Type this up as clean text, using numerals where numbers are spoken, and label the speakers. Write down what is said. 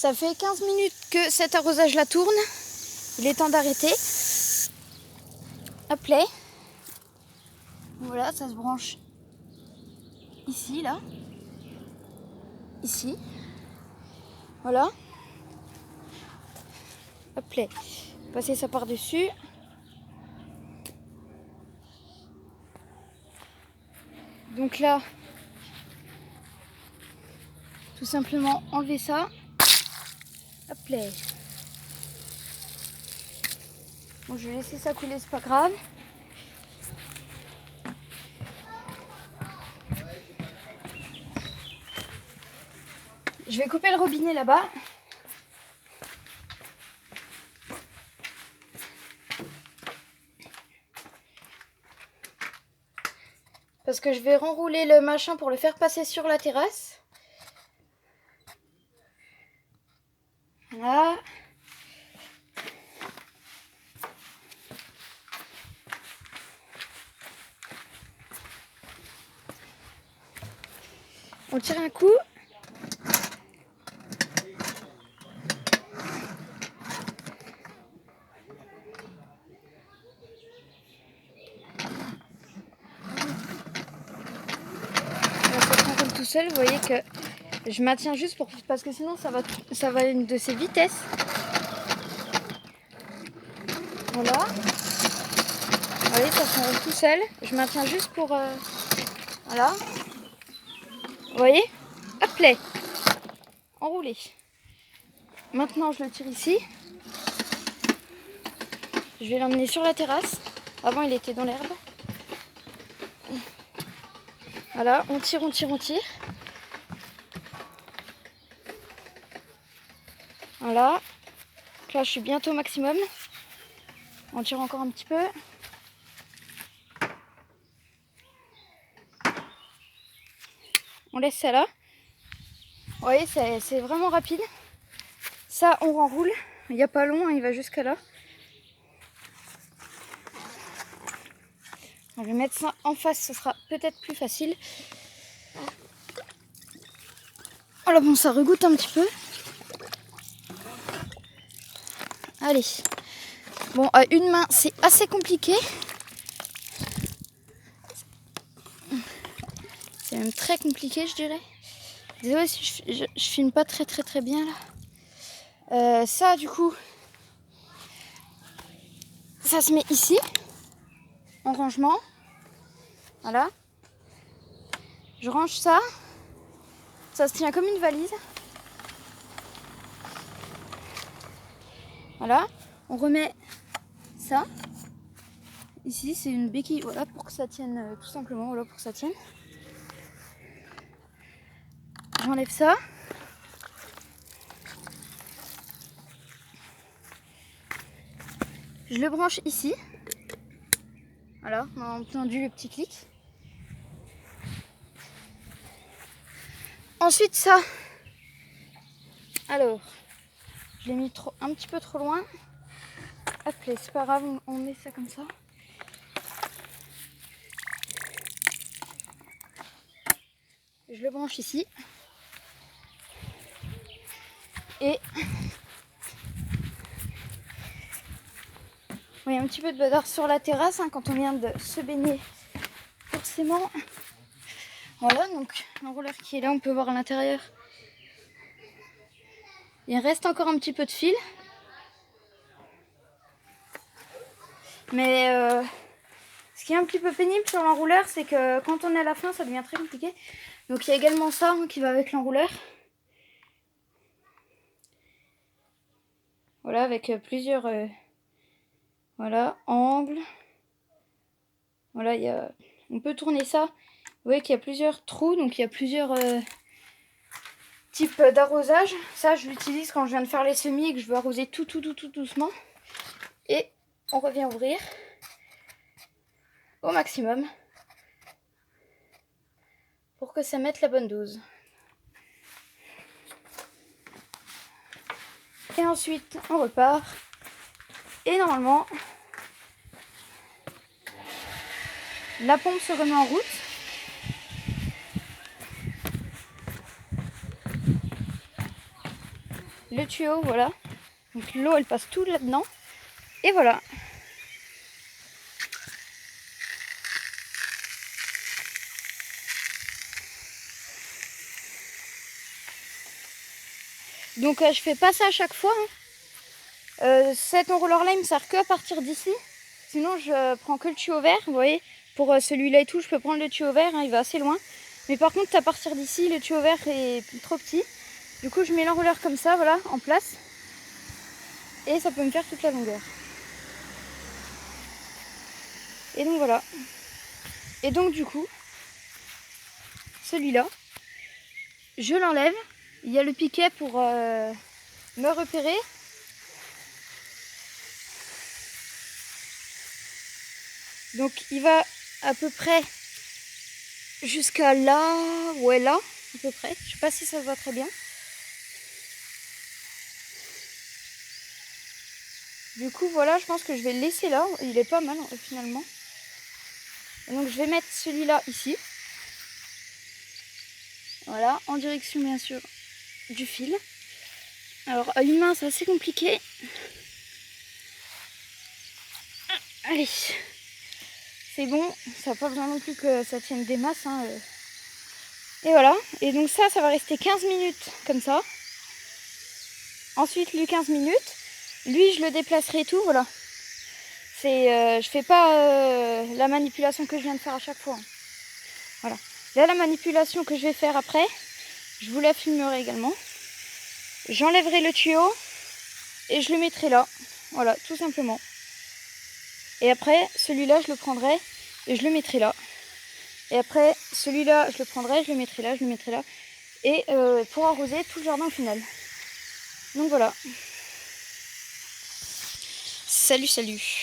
Speaker 1: Ça fait 15 minutes que cet arrosage là tourne. Il est temps d'arrêter. Hop là. Voilà, ça se branche ici, là. Ici. Voilà. Hop là. Passer ça par-dessus. Donc là, tout simplement enlever ça. Hop là. Bon, je vais laisser ça couler, c'est pas grave. Je vais couper le robinet là-bas. Parce que je vais renrouler le machin pour le faire passer sur la terrasse. Voilà. On tire un coup. Tout seul, vous voyez que je maintiens juste pour parce que sinon ça va une de ses vitesses. Voilà. Vous voyez, ça s'enroule tout seul. Je maintiens juste pour voilà. Vous voyez, hop là, enroulé. Maintenant je le tire ici. Je vais l'emmener sur la terrasse. Avant il était dans l'herbe. Voilà, on tire, on tire, on tire. Voilà. Donc là, je suis bientôt au maximum. On tire encore un petit peu. On laisse ça là. Vous voyez, c'est vraiment rapide. Ça, on renroule. Il n'y a pas long, hein, il va jusqu'à là. Je vais mettre ça en face, ce sera peut-être plus facile. Oh là, bon, ça regoutte un petit peu. Allez. Bon, à une main, c'est assez compliqué. C'est même très compliqué, je dirais. Désolée si je filme pas très bien là. Ça, du coup, ça se met ici, en rangement. Voilà. Je range ça. Ça se tient comme une valise. Voilà. On remet ça. Ici, c'est une béquille, voilà, pour que ça tienne, tout simplement, voilà, pour que ça tienne. J'enlève ça. Je le branche ici. Voilà, on a entendu le petit clic. Ensuite, ça. Alors, je l'ai mis un petit peu trop loin. Hop là, c'est pas grave, on met ça comme ça. Je le branche ici. Et il y a un petit peu de bazar sur la terrasse hein, quand on vient de se baigner. Forcément. Voilà, donc l'enrouleur qui est là, on peut voir à l'intérieur. Il reste encore un petit peu de fil. Mais ce qui est un petit peu pénible sur l'enrouleur, c'est que quand on est à la fin, ça devient très compliqué. Donc il y a également ça hein, qui va avec l'enrouleur. Voilà, avec plusieurs voilà, angles. Voilà, on peut tourner ça. Vous voyez qu'il y a plusieurs trous, donc il y a plusieurs types d'arrosage. Ça, je l'utilise quand je viens de faire les semis et que je veux arroser tout doucement. Et on revient ouvrir au maximum pour que ça mette la bonne dose. Et ensuite, on repart. Et normalement, la pompe se remet en route. le tuyau, voilà. Donc l'eau elle passe tout là-dedans. Et voilà. Donc je fais pas ça à chaque fois. Cet enrouleur là il me sert que à partir d'ici. Sinon je prends que le tuyau vert. Vous voyez, pour celui-là et tout, je peux prendre le tuyau vert, hein, il va assez loin. Mais par contre à partir d'ici, le tuyau vert est trop petit. Du coup je mets l'enrouleur comme ça, voilà, en place. Et ça peut me faire toute la longueur. Et donc voilà. Et donc du coup, celui-là, je l'enlève. Il y a le piquet pour me repérer. Donc il va à peu près jusqu'à là, ouais là, à peu près. Je sais pas si ça se voit très bien. Du coup voilà, je pense que je vais le laisser là. Il est pas mal finalement. Et donc je vais mettre celui-là ici. Voilà, en direction bien sûr du fil. Alors à une main c'est assez compliqué. Allez, c'est bon, ça n'a pas besoin non plus que ça tienne des masses. Hein. Et voilà, et donc ça va rester 15 minutes comme ça. Ensuite, lui 15 minutes. Lui, je le déplacerai et tout, voilà. Je fais pas la manipulation que je viens de faire à chaque fois. Hein. Voilà. Là, la manipulation que je vais faire après, je vous la filmerai également. J'enlèverai le tuyau et je le mettrai là. Voilà, tout simplement. Et après, celui-là, je le prendrai et je le mettrai là. Et après, celui-là, je le prendrai, je le mettrai là, je le mettrai là. Et pour arroser tout le jardin au final. Donc voilà. Salut, salut.